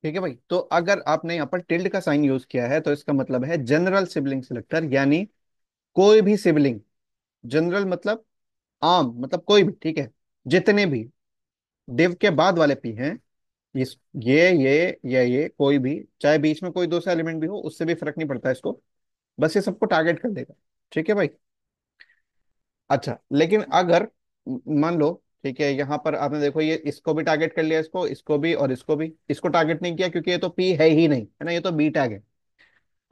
ठीक है भाई, तो अगर आपने यहाँ पर टिल्ड का साइन यूज किया है तो इसका मतलब है जनरल सिबलिंग सिलेक्टर, यानी कोई भी सिबलिंग। जनरल मतलब आम, मतलब कोई भी, ठीक है। जितने भी डिव के बाद वाले पी हैं, इस ये कोई भी, चाहे बीच में कोई दूसरा एलिमेंट भी हो, उससे भी फर्क नहीं पड़ता इसको। बस ये सबको टारगेट कर देगा। ठीक है भाई। अच्छा, लेकिन अगर मान लो, ठीक है, यहाँ पर आपने देखो ये इसको भी टारगेट कर लिया, इसको इसको भी और इसको भी, इसको टारगेट नहीं किया क्योंकि ये तो पी है ही नहीं, है ना, ये तो बी टैग है।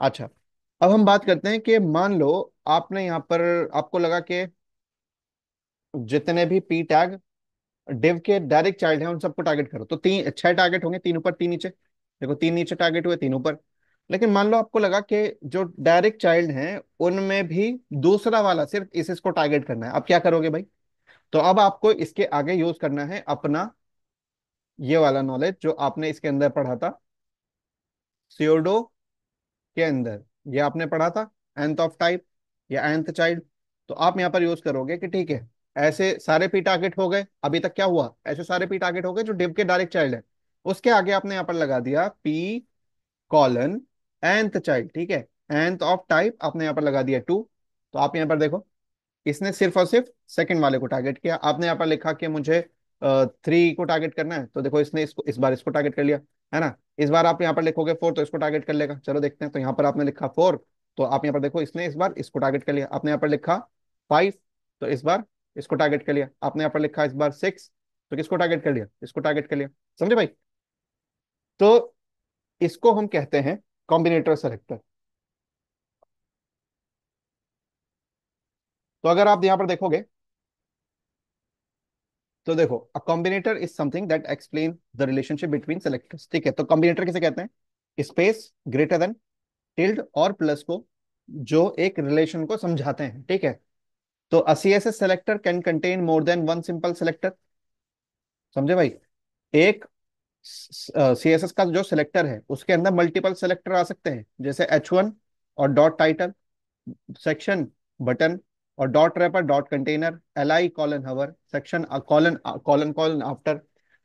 अच्छा, अब हम बात करते हैं कि मान लो आपने यहाँ पर, आपको लगा कि जितने भी पी टैग डिव के डायरेक्ट चाइल्ड हैं उन सबको टारगेट करो, तो तीन छह टारगेट होंगे, तीन ऊपर तीन नीचे। देखो, तीन नीचे टारगेट हुए, तीन ऊपर। लेकिन मान लो आपको लगा कि जो डायरेक्ट चाइल्ड हैं उनमें भी दूसरा वाला सिर्फ इसको टारगेट करना है, अब क्या करोगे भाई? तो अब आपको इसके आगे यूज करना है अपना ये वाला नॉलेज जो आपने इसके अंदर पढ़ा था, सियोडो के अंदर। ये आपने पढ़ा था nth ऑफ टाइप या nth चाइल्ड। तो आप यहाँ पर यूज करोगे कि ठीक है, ऐसे सारे पी टारगेट हो गए, अभी तक क्या हुआ, ऐसे सारे पी टारगेट हो गए जो डिव के डायरेक्ट चाइल्ड है। उसके आगे आपने यहाँ पर लगा दिया पी कॉलन nth चाइल्ड, ठीक है। nth ऑफ टाइप आपने यहाँ पर लगा दिया 2। तो आप यहाँ पर देखो, इसने सिर्फ और सिर्फ सेकंड वाले को टारगेट किया। आपने यहाँ पर लिखा कि मुझे 3 को टारगेट करना है, तो देखो इसने इसको इस बार इसको टारगेट कर लिया, है ना। इस बार आप यहाँ पर लिखोगे 4, तो इसको टारगेट कर लेगा। चलो देखते हैं, तो यहाँ पर आपने लिखा 4, तो आप यहाँ पर देखो इसने इस बार इसको टारगेट कर लिया। आपने यहाँ पर लिखा 5, तो इस बार इसको टारगेट कर लिया। आपने यहाँ पर लिखा इस बार 6, तो किसको टारगेट कर लिया? इसको टारगेट कर लिया। समझे भाई? तो इसको हम कहते हैं कॉम्बिनेटर सेलेक्टर। तो अगर आप यहाँ पर देखोगे तो देखो, a combinator is something that explain the relationship between selectors. ठीक है, तो कॉम्बिनेटर किसे कहते हैं? स्पेस ग्रेटर देन, टिल्ड और प्लस को जो एक रिलेशन को समझाते हैं। ठीक है, तो a CSS selector can contain more than one simple selector. समझे भाई? एक सीएसएस का जो सिलेक्टर है उसके अंदर मल्टीपल सेलेक्टर आ सकते हैं, जैसे H1 और डॉट टाइटल, सेक्शन बटन, और dot wrapper, dot container, LI colon hover, section colon colon colon after.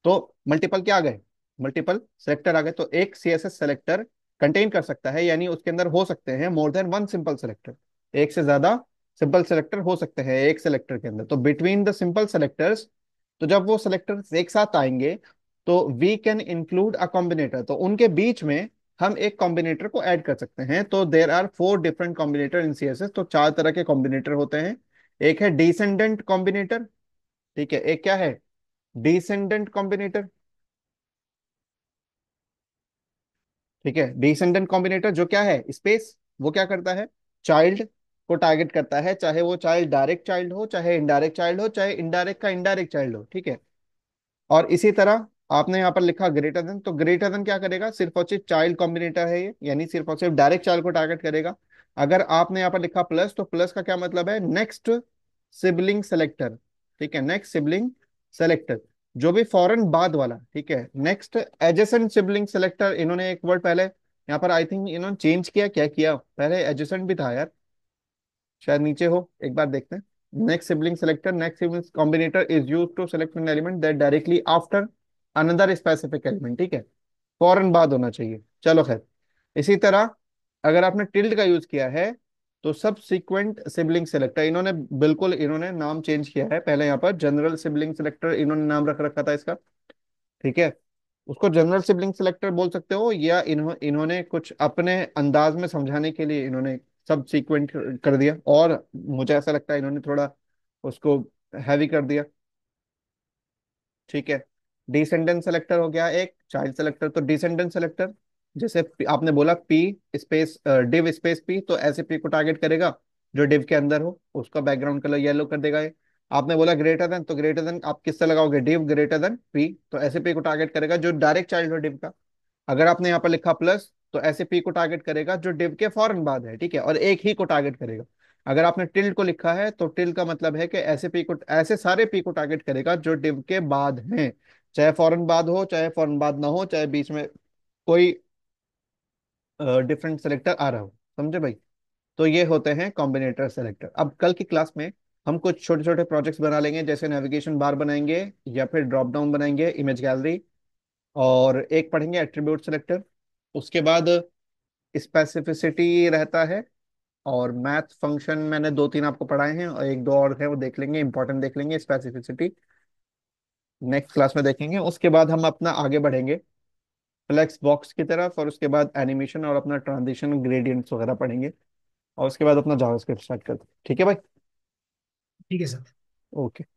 तो मल्टीपल क्या आ गए? मल्टीपल सेलेक्टर आ गए। तो एक सीएसएस सेलेक्टर कंटेन कर सकता है, यानी उसके अंदर हो सकते हैं मोर देन वन सिंपल सेलेक्टर। एक से ज्यादा सिंपल सेलेक्टर हो सकते हैं एक सेलेक्टर के अंदर। तो बिटवीन द सिंपल सेलेक्टर्स, तो जब वो सेलेक्टर्स एक साथ आएंगे तो we can include a combinator, तो उनके बीच में हम एक कॉम्बिनेटर को ऐड कर सकते हैं। तो there are 4 different combinator in CSS. तो 4 तरह के कॉम्बिनेटर होते हैं। एक है डिसेंडेंट कॉम्बिनेटर, ठीक है। एक क्या है? डिसेंडेंट कॉम्बिनेटर, ठीक है। डिसेंडेंट कॉम्बिनेटर जो क्या है, स्पेस, वो क्या करता है? चाइल्ड को टारगेट करता है, चाहे वो चाइल्ड डायरेक्ट चाइल्ड हो, चाहे इनडायरेक्ट चाइल्ड हो, चाहे इनडायरेक्ट का इनडायरेक्ट चाइल्ड हो, ठीक है। और इसी तरह आपने यहाँ पर लिखा ग्रेटर देन, तो ग्रेटर देन क्या करेगा? सिर्फ और सिर्फ चाइल्ड कॉम्बिनेटर है ये, यानी सिर्फ और सिर्फ डायरेक्ट चाइल्ड को टारगेट करेगा। अगर आपने यहाँ पर लिखा प्लस, तो प्लस का क्या मतलब है? नेक्स्ट सिबलिंग सेलेक्टर, ठीक है। नेक्स्ट सिबलिंग सेलेक्टर, जो भी फॉरन बाद वाला, ठीक है। नेक्स्ट एजेसेंट सिबलिंग सेलेक्टर, इन्होंने एक वर्ड पहले यहाँ पर आई थिंक इन्होंने चेंज किया, क्या किया? पहले एजेसेंट भी था यार, शायद नीचे हो, एक बार देखते हैं। Next sibling selector, next sibling combinator is use to select an element that directly after another specific element, ठीक है। फौरन बाद होना चाहिए। चलो खैर, इसी तरह अगर आपने टिल्ड का यूज किया है तो सब सीक्वेंट सिबलिंग सेलेक्टर, इन्होंने बिल्कुल इन्होंने नाम चेंज किया है। पहले यहाँ पर जनरल सिबलिंग सेलेक्टर इन्होंने नाम रख रखा था इसका, ठीक है। उसको जनरल सिबलिंग सेलेक्टर बोल सकते हो, या इन्होंने कुछ अपने अंदाज में समझाने के लिए इन्होंने सब सीक्वेंट कर दिया, और मुझे ऐसा लगता है इन्होंने थोड़ा उसको हैवी कर दिया, ठीक है। डिसेंडेंट सेलेक्टर हो गया एक, चाइल्ड सेलेक्टर। तो डिसेंडेंट सेलेक्टर, जैसे आपने बोला P space div space P, तो ऐसे पी को टारगेट करेगा जो डिव के अंदर हो, उसका बैकग्राउंड कलर येलो कर देगा ये। आपने बोला ग्रेटर देन, तो ग्रेटर देन आप किससे लगाओगे? डिव ग्रेटर देन पी, तो ऐसे पी को टारगेट करेगा जो डायरेक्ट चाइल्ड हो डिव का। अगर आपने यहाँ पर लिखा प्लस, तो ऐसे पी को टारगेट करेगा जो डिव के फौरन बाद है, ठीक है, और एक ही को टारगेट करेगा। अगर आपने टिल्ड को लिखा है तो टिल्ड का मतलब है कि ऐसे पी को, ऐसे सारे पी को टारगेट करेगा जो डिव के बाद हैं, चाहे फौरन बाद हो, चाहे फौरन बाद ना हो, चाहे बीच में कोई डिफरेंट सेलेक्टर आ रहा हो। समझे भाई? तो ये होते हैं कॉम्बिनेटर सेलेक्टर। अब कल की क्लास में हम कुछ छोटे छोटे प्रोजेक्ट्स बना लेंगे, जैसे नेविगेशन बार बनाएंगे, या फिर ड्रॉप डाउन बनाएंगे, इमेज गैलरी, और एक पढ़ेंगे एट्रीब्यूट सिलेक्टर। उसके बाद स्पेसिफिसिटी रहता है। और मैथ फंक्शन मैंने दो तीन आपको पढ़ाए हैं, और एक दो और है वो देख लेंगे, इंपॉर्टेंट देख लेंगे। स्पेसिफिसिटी नेक्स्ट क्लास में देखेंगे। उसके बाद हम अपना आगे बढ़ेंगे फ्लेक्स बॉक्स की तरफ, और उसके बाद एनिमेशन और अपना ट्रांजिशन ग्रेडियंट्स वगैरह पढ़ेंगे। और उसके बाद अपना जावास्क्रिप्ट स्टार्ट करते हैं, ठीक है भाई। ठीक है सर। ओके।